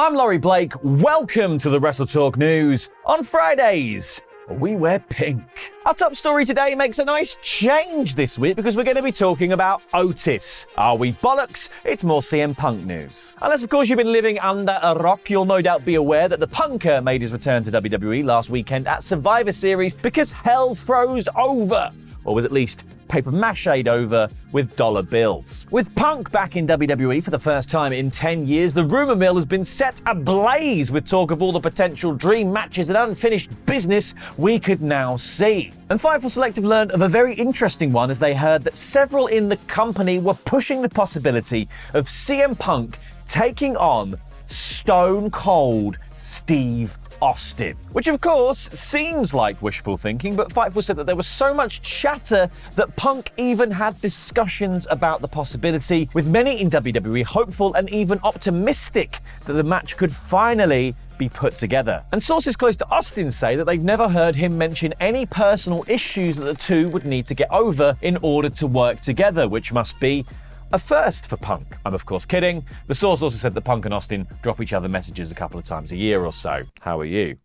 I'm Laurie Blake. Welcome to the WrestleTalk News. On Fridays, we wear pink. Our top story today makes a nice change this week because we're going to be talking about Otis. Are we bollocks? It's more CM Punk news. Unless, of course, you've been living under a rock, you'll no doubt be aware that the Punker made his return to WWE last weekend at Survivor Series because hell froze over. Or was at least paper-mache'd over with dollar bills. With Punk back in WWE for the first time in 10 years, the rumour mill has been set ablaze with talk of all the potential dream matches and unfinished business we could now see. And Fightful Select have learned of a very interesting one as they heard that several in the company were pushing the possibility of CM Punk taking on Stone Cold Steve Austin. Which of course seems like wishful thinking, but Fightful said that there was so much chatter that Punk even had discussions about the possibility, with many in WWE hopeful and even optimistic that the match could finally be put together. And sources close to Austin say that they've never heard him mention any personal issues that the two would need to get over in order to work together, which must be a first for Punk. I'm of course kidding. The source also said that Punk and Austin drop each other messages a couple of times a year or so. How are you?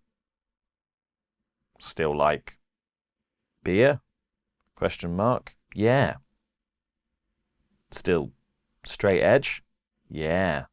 Still like beer? Question mark. Yeah. Still straight edge? Yeah.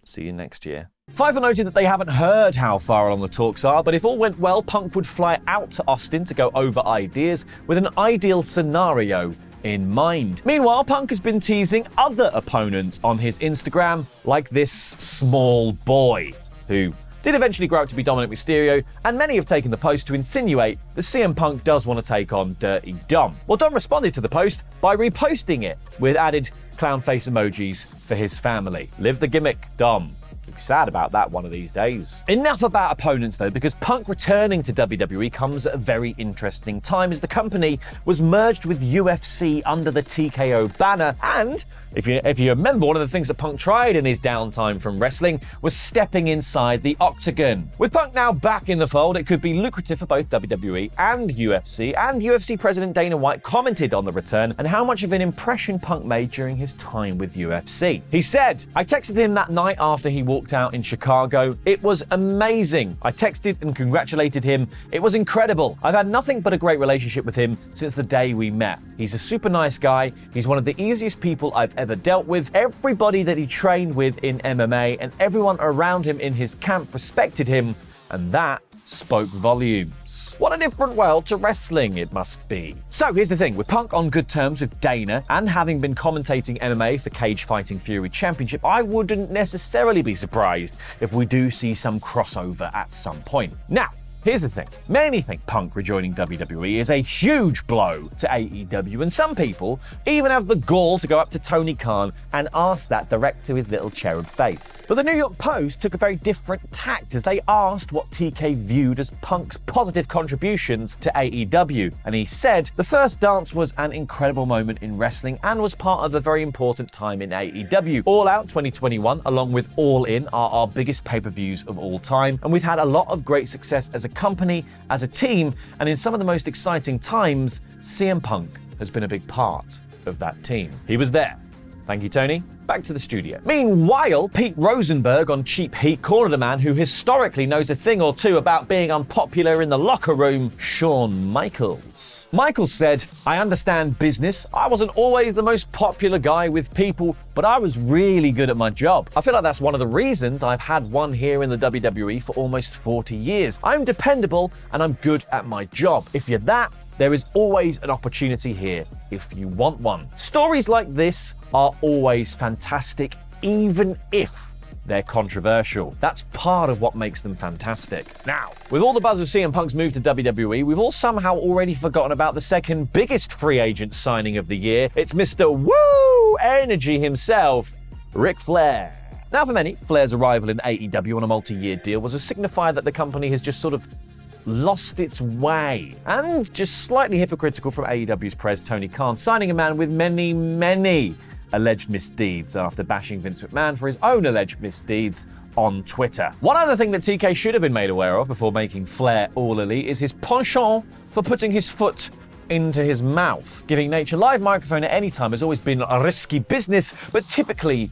See you next year. Fightful noted that they haven't heard how far along the talks are, but if all went well, Punk would fly out to Austin to go over ideas with an ideal scenario in mind. Meanwhile, Punk has been teasing other opponents on his Instagram, like this small boy, who did eventually grow up to be Dominic Mysterio, and many have taken the post to insinuate that CM Punk does want to take on Dirty Dom. Well, Dom responded to the post by reposting it with added clown face emojis for his family. Live the gimmick, Dom. You'll be sad about that one of these days. Enough about opponents though, because Punk returning to WWE comes at a very interesting time as the company was merged with UFC under the TKO banner, and if you remember, one of the things that Punk tried in his downtime from wrestling was stepping inside the octagon. With Punk now back in the fold, it could be lucrative for both WWE and UFC President Dana White commented on the return and how much of an impression Punk made during his time with UFC. He said, "I texted him that night after he walked out in Chicago. It was amazing. I texted and congratulated him. It was incredible. I've had nothing but a great relationship with him since the day we met. He's a super nice guy. He's one of the easiest people I've ever dealt with. Everybody that he trained with in MMA and everyone around him in his camp respected him, and that spoke volumes." What a different world to wrestling it must be. So here's the thing, with Punk on good terms with Dana and having been commentating MMA for Cage Fighting Fury Championship, I wouldn't necessarily be surprised if we do see some crossover at some point. Now, here's the thing. Many think Punk rejoining WWE is a huge blow to AEW, and some people even have the gall to go up to Tony Khan and ask that direct to his little cherub face. But the New York Post took a very different tact as they asked what TK viewed as Punk's positive contributions to AEW, and he said, "The first dance was an incredible moment in wrestling and was part of a very important time in AEW. All Out 2021 along with All In are our biggest pay-per-views of all time, and we've had a lot of great success as a company, as a team, and in some of the most exciting times, CM Punk has been a big part of that team." He was there. Thank you, Tony. Back to the studio. Meanwhile, Pete Rosenberg on Cheap Heat cornered a man who historically knows a thing or two about being unpopular in the locker room, Shawn Michaels. Michaels said, "I understand business. I wasn't always the most popular guy with people, but I was really good at my job. I feel like that's one of the reasons I've had one here in the WWE for almost 40 years. I'm dependable and I'm good at my job. If you're that, there is always an opportunity here if you want one." Stories like this are always fantastic, even if they're controversial. That's part of what makes them fantastic. Now, with all the buzz of CM Punk's move to WWE, we've all somehow already forgotten about the second biggest free agent signing of the year. It's Mr. Woo Energy himself, Ric Flair. Now, for many, Flair's arrival in AEW on a multi-year deal was a signifier that the company has just sort of lost its way. And just slightly hypocritical from AEW's pres Tony Khan, signing a man with many alleged misdeeds after bashing Vince McMahon for his own alleged misdeeds on Twitter. One other thing that TK should have been made aware of before making Flair all elite is his penchant for putting his foot into his mouth. Giving Nature live microphone at any time has always been a risky business, but typically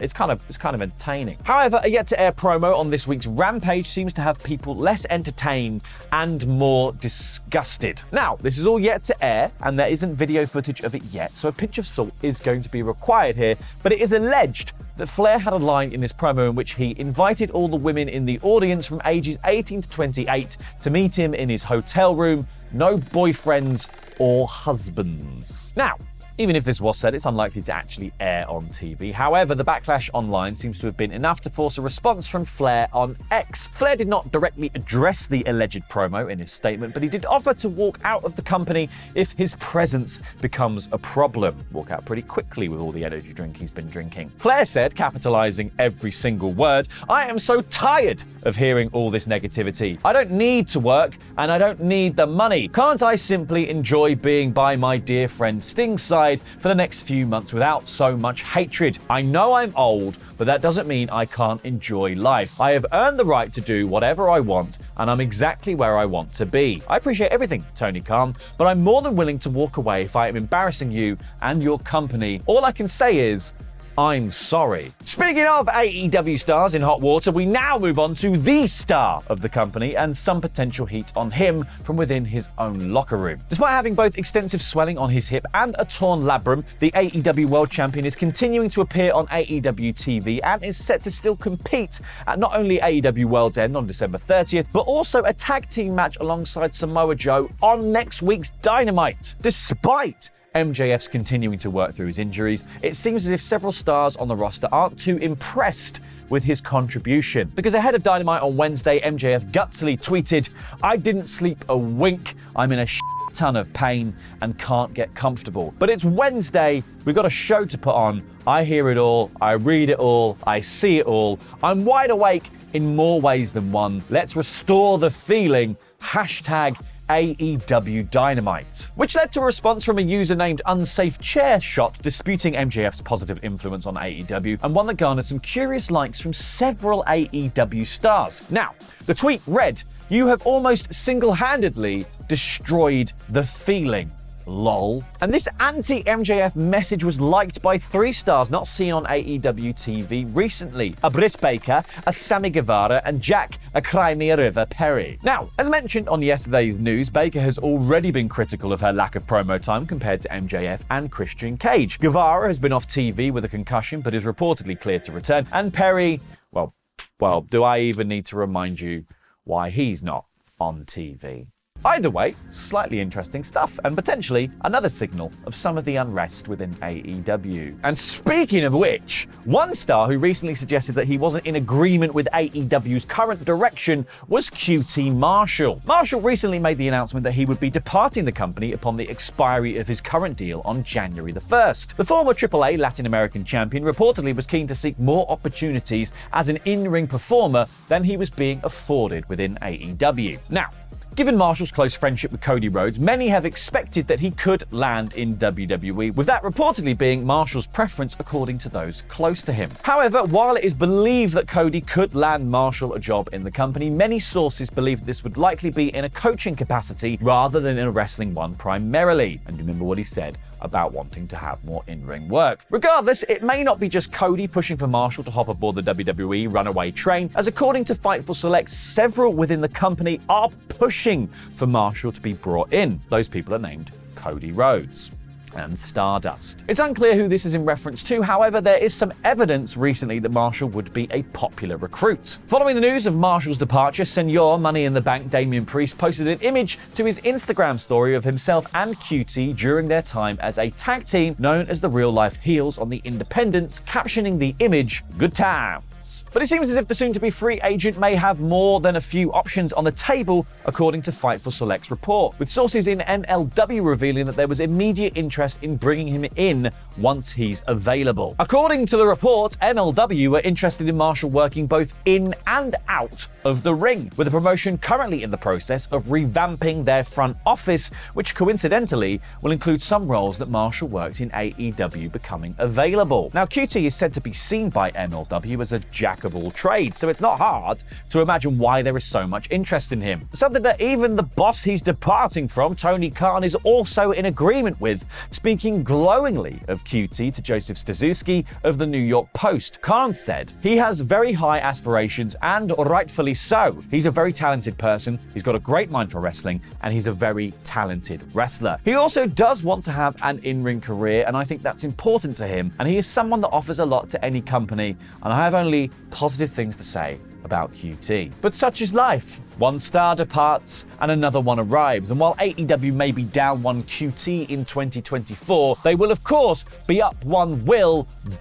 It's kind of entertaining. However, a yet-to-air promo on this week's Rampage seems to have people less entertained and more disgusted. Now, this is all yet to air, and there isn't video footage of it yet, so a pinch of salt is going to be required here, but it is alleged that Flair had a line in this promo in which he invited all the women in the audience from ages 18 to 28 to meet him in his hotel room, no boyfriends or husbands. Now, even if this was said, it's unlikely to actually air on TV. However, the backlash online seems to have been enough to force a response from Flair on X. Flair did not directly address the alleged promo in his statement, but he did offer to walk out of the company if his presence becomes a problem. Walk out pretty quickly with all the energy drink he's been drinking. Flair said, capitalizing every single word, "I am so tired of hearing all this negativity. I don't need to work, and I don't need the money. Can't I simply enjoy being by my dear friend Sting's side for the next few months without so much hatred? I know I'm old, but that doesn't mean I can't enjoy life. I have earned the right to do whatever I want, and I'm exactly where I want to be. I appreciate everything, Tony Khan, but I'm more than willing to walk away if I am embarrassing you and your company. All I can say is, I'm sorry." Speaking of AEW stars in hot water, we now move on to the star of the company and some potential heat on him from within his own locker room. Despite having both extensive swelling on his hip and a torn labrum, the AEW World Champion is continuing to appear on AEW TV and is set to still compete at not only AEW World's End on December 30th, but also a tag team match alongside Samoa Joe on next week's Dynamite. Despite MJF's continuing to work through his injuries, it seems as if several stars on the roster aren't too impressed with his contribution. Because ahead of Dynamite on Wednesday, MJF gutsily tweeted, "I didn't sleep a wink. I'm in a ton of pain and can't get comfortable. But it's Wednesday. We've got a show to put on. I hear it all. I read it all. I see it all. I'm wide awake in more ways than one. Let's restore the feeling. Hashtag AEW Dynamite," which led to a response from a user named Unsafe Chair Shot disputing MJF's positive influence on AEW, and one that garnered some curious likes from several AEW stars. Now, the tweet read, "You have almost single-handedly destroyed the feeling. Lol." And this anti-MJF message was liked by 3 stars not seen on AEW TV recently: a Britt Baker, a Sammy Guevara, and Jack, a Crimea River Perry. Now, as mentioned on yesterday's news, Baker has already been critical of her lack of promo time compared to MJF and Christian Cage. Guevara has been off TV with a concussion but is reportedly cleared to return. And Perry, well, do I even need to remind you why he's not on TV? Either way, slightly interesting stuff, and potentially another signal of some of the unrest within AEW. And speaking of which, one star who recently suggested that he wasn't in agreement with AEW's current direction was QT Marshall. Marshall recently made the announcement that he would be departing the company upon the expiry of his current deal on January the 1st. The former AAA Latin American champion reportedly was keen to seek more opportunities as an in-ring performer than he was being afforded within AEW. Now, given Marshall's close friendship with Cody Rhodes, many have expected that he could land in WWE, with that reportedly being Marshall's preference according to those close to him. However, while it is believed that Cody could land Marshall a job in the company, many sources believe that this would likely be in a coaching capacity rather than in a wrestling one primarily. And remember what he said about wanting to have more in-ring work. Regardless, it may not be just Cody pushing for Marshall to hop aboard the WWE runaway train, as according to Fightful Select, several within the company are pushing for Marshall to be brought in. Those people are named Cody Rhodes and Stardust. It's unclear who this is in reference to, however, there is some evidence recently that Marshall would be a popular recruit. Following the news of Marshall's departure, Senor Money in the Bank Damian Priest posted an image to his Instagram story of himself and QT during their time as a tag team known as the Real Life Heels on the Independents, captioning the image, "Good times." But it seems as if the soon-to-be free agent may have more than a few options on the table, according to Fightful Select's report, with sources in MLW revealing that there was immediate interest in bringing him in once he's available. According to the report, MLW were interested in Marshall working both in and out of the ring, with the promotion currently in the process of revamping their front office, which coincidentally will include some roles that Marshall worked in AEW becoming available. Now, QT is said to be seen by MLW as a jack of all trades, so it's not hard to imagine why there is so much interest in him. Something that even the boss he's departing from, Tony Khan, is also in agreement with, speaking glowingly of QT to Joseph Staszewski of the New York Post. Khan said, "He has very high aspirations, and rightfully so. He's a very talented person, he's got a great mind for wrestling, and he's a very talented wrestler. He also does want to have an in-ring career, and I think that's important to him, and he is someone that offers a lot to any company, and I have only positive things to say about QT." But such is life. One star departs and another one arrives, and while AEW may be down one QT in 2024, they will of course be up one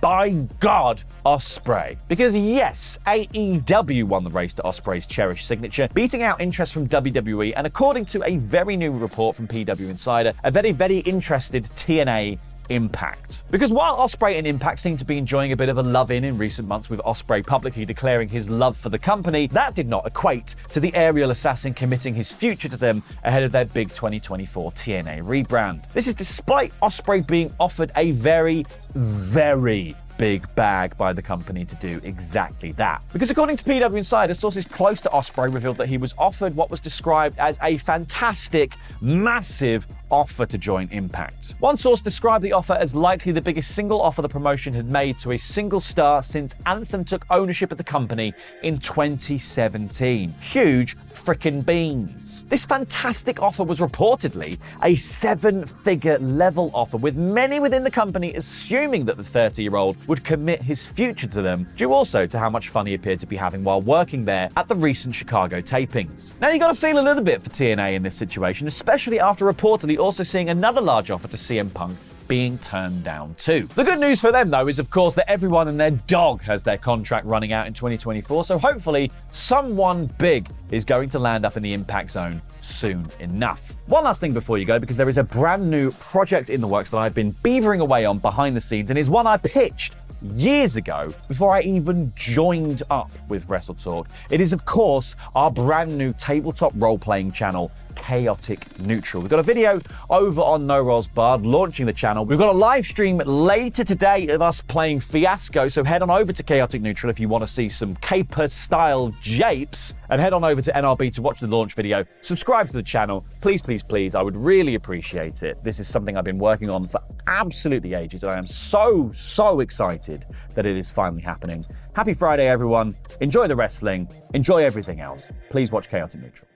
by God, Ospreay. Because yes, AEW won the race to Ospreay's cherished signature, beating out interest from WWE, and according to a very new report from PW Insider, a very, very interested TNA Impact. Because while Ospreay and Impact seem to be enjoying a bit of a love-in recent months, with Ospreay publicly declaring his love for the company, that did not equate to the aerial assassin committing his future to them ahead of their big 2024 TNA rebrand. This is despite Ospreay being offered a very, very big bag by the company to do exactly that. Because according to PW Insider, sources close to Ospreay revealed that he was offered what was described as a fantastic, massive offer to join Impact. One source described the offer as likely the biggest single offer the promotion had made to a single star since Anthem took ownership of the company in 2017. Huge frickin' beans. This fantastic offer was reportedly a 7-figure level offer, with many within the company assuming that the 30-year-old would commit his future to them, due also to how much fun he appeared to be having while working there at the recent Chicago tapings. Now you gotta feel a little bit for TNA in this situation, especially after reportedly also seeing another large offer to CM Punk being turned down too. The good news for them though is of course that everyone and their dog has their contract running out in 2024, so hopefully someone big is going to land up in the Impact Zone soon enough. One last thing before you go, because there is a brand new project in the works that I've been beavering away on behind the scenes, and is one I pitched years ago before I even joined up with WrestleTalk. It is of course our brand new tabletop role-playing channel, Chaotic Neutral. We've got a video over on No Rolls Barred launching the channel. We've got a live stream later today of us playing Fiasco, so head on over to Chaotic Neutral if you want to see some caper-style japes, and head on over to NRB to watch the launch video. Subscribe to the channel. Please, please, please. I would really appreciate it. This is something I've been working on for absolutely ages, and I am so excited that it is finally happening. Happy Friday, everyone. Enjoy the wrestling. Enjoy everything else. Please watch Chaotic Neutral.